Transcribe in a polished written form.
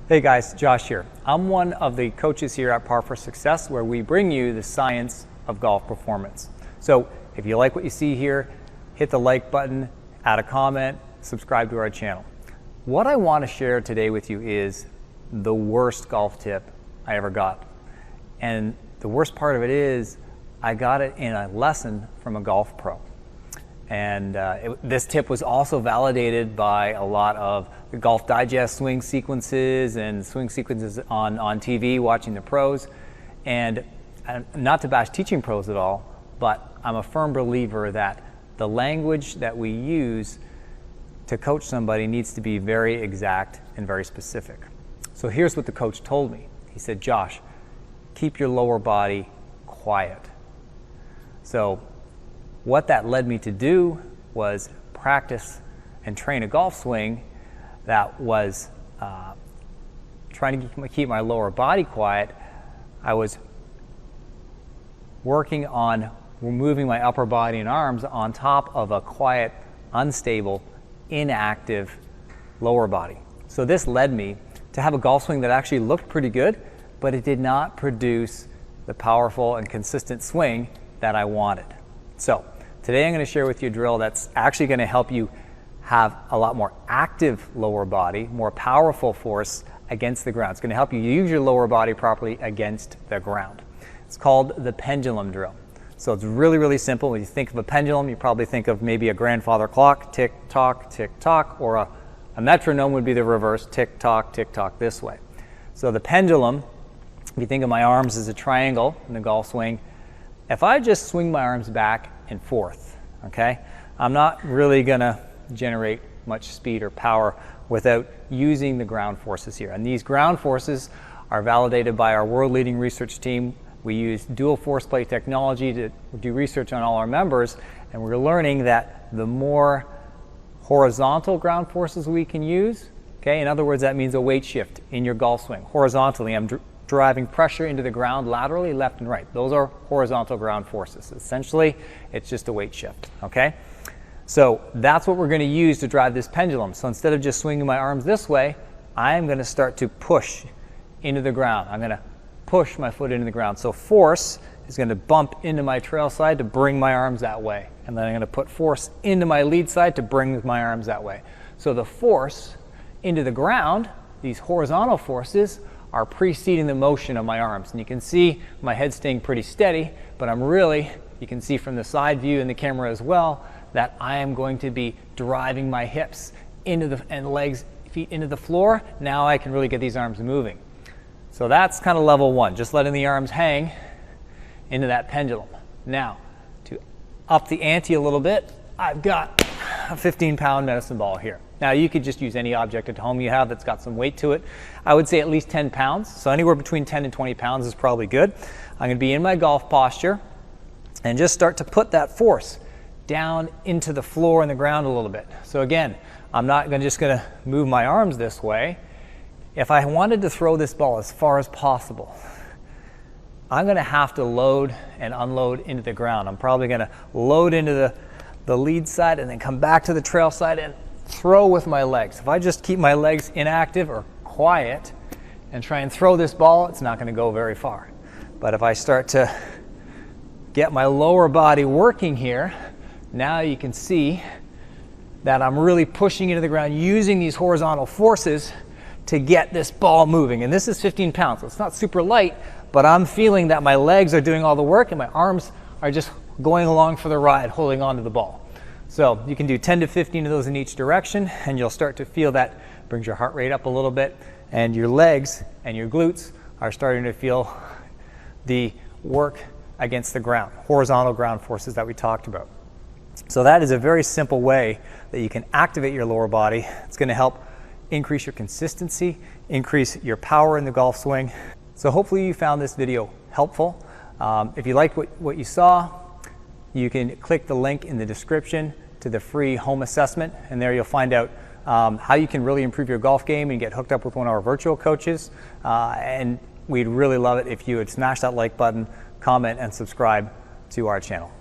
Hey guys, Josh here. I'm one of the coaches here at Par for Success, where we bring you the science of golf performance. So if you like what you see here, hit the like button, add a comment, subscribe to our channel. What I want to share today with you is the worst golf tip I ever got. And the worst part of it is I got it in a lesson from a golf pro. And this tip was also validated by a lot of the Golf Digest swing sequences and swing sequences on TV, watching the pros. And not to bash teaching pros at all, but I'm a firm believer that the language that we use to coach somebody needs to be very exact and very specific. So here's what the coach told me. He said, Josh, keep your lower body quiet. So what that led me to do was practice and train a golf swing that was trying to keep my lower body quiet. I was working on removing my upper body and arms on top of a quiet, unstable, inactive lower body. So this led me to have a golf swing that actually looked pretty good, but it did not produce the powerful and consistent swing that I wanted. So today I'm going to share with you a drill that's actually going to help you have a lot more active lower body, more powerful force against the ground. It's going to help you use your lower body properly against the ground. It's called the pendulum drill. So it's really, really simple. When you think of a pendulum, you probably think of maybe a grandfather clock, tick tock, or a metronome would be the reverse, tick tock this way. So the pendulum, if you think of my arms as a triangle in the golf swing, if I just swing my arms back and forth, okay, I'm not really gonna generate much speed or power without using the ground forces here. And these ground forces are validated by our world-leading research team. We use dual force plate technology to do research on all our members, and we're learning that the more horizontal ground forces we can use, okay, in other words, that means a weight shift in your golf swing. Horizontally, I'm driving pressure into the ground laterally, left and right. Those are horizontal ground forces. Essentially, it's just a weight shift, okay? So that's what we're going to use to drive this pendulum. So instead of just swinging my arms this way, I'm going to start to push into the ground. I'm going to push my foot into the ground. So force is going to bump into my trail side to bring my arms that way. And then I'm going to put force into my lead side to bring my arms that way. So the force into the ground, these horizontal forces, are preceding the motion of my arms. And you can see my head staying pretty steady, but I'm really, you can see from the side view in the camera as well, that I am going to be driving my hips into the, and legs, feet into the floor. Now I can really get these arms moving. So that's kind of level one, just letting the arms hang into that pendulum. Now, to up the ante a little bit, I've got a 15-pound medicine ball here. Now you could just use any object at home you have that's got some weight to it. I would say at least 10 pounds. So anywhere between 10 and 20 pounds is probably good. I'm going to be in my golf posture and just start to put that force down into the floor and the ground a little bit. So again, I'm not just going to move my arms this way. If I wanted to throw this ball as far as possible, I'm going to have to load and unload into the ground. I'm probably going to load into the lead side and then come back to the trail side and throw with my legs. If I just keep my legs inactive or quiet and try and throw this ball, it's not going to go very far. But if I start to get my lower body working here, now you can see that I'm really pushing into the ground using these horizontal forces to get this ball moving. And this is 15 pounds, so it's not super light, but I'm feeling that my legs are doing all the work and my arms are just going along for the ride, holding on to the ball. So you can do 10 to 15 of those in each direction, and you'll start to feel that brings your heart rate up a little bit, and your legs and your glutes are starting to feel the work against the ground, horizontal ground forces that we talked about. So that is a very simple way that you can activate your lower body. It's going to help increase your consistency, increase your power in the golf swing. So hopefully you found this video helpful. If you liked what you saw, you can click the link in the description to the free home assessment, and there you'll find out how you can really improve your golf game and get hooked up with one of our virtual coaches. And we'd really love it if you would smash that like button, comment, and subscribe to our channel.